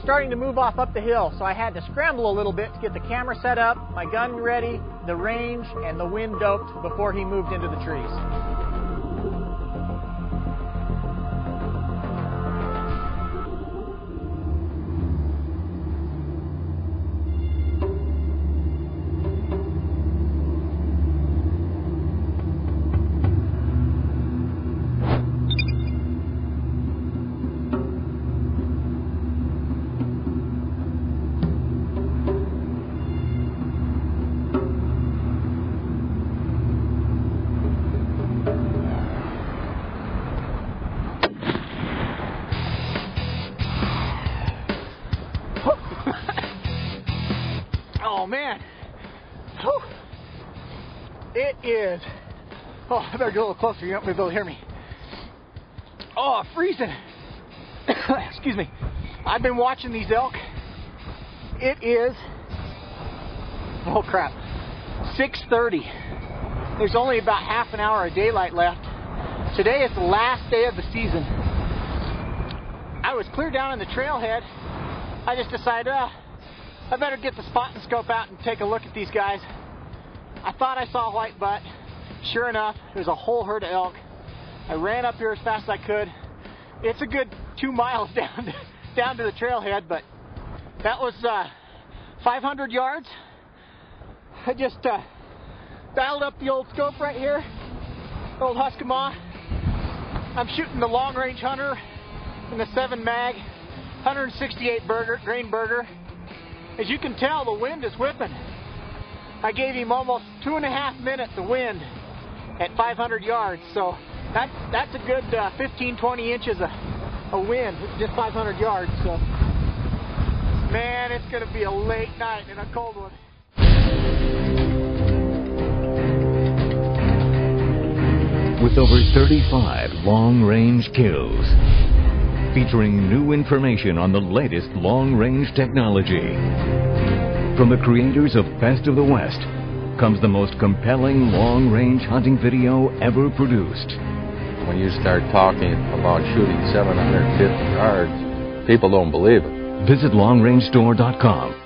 starting to move off up the hill, so I had to scramble a little bit to get the camera set up, my gun ready, the range, and the wind doped before he moved into the trees. Oh man, whew. It is, oh, I better get a little closer, you won't be able to hear me. Oh, freezing. Excuse me. I've been watching these elk. It is, oh crap, 6:30. There's only about half an hour of daylight left. Today is the last day of the season. I was clear down in the trailhead. I just decided, I better get the spot and scope out and take a look at these guys. I thought I saw a white butt. Sure enough, there's a whole herd of elk. I ran up here as fast as I could. It's a good 2 miles down to the trailhead, but that was 500 yards. I just dialed up the old scope right here, old Husqvarna. I'm shooting the long range hunter in the 7 mag, 168 grain burger. As you can tell, the wind is whipping. I gave him almost 2.5 minutes of wind at 500 yards, so that's a good 15-20 inches of wind, just 500 yards. So, man, it's going to be a late night and a cold one. With over 35 long-range kills, featuring new information on the latest long-range technology. From the creators of Best of the West comes the most compelling long-range hunting video ever produced. When you start talking about shooting 750 yards, people don't believe it. Visit longrangestore.com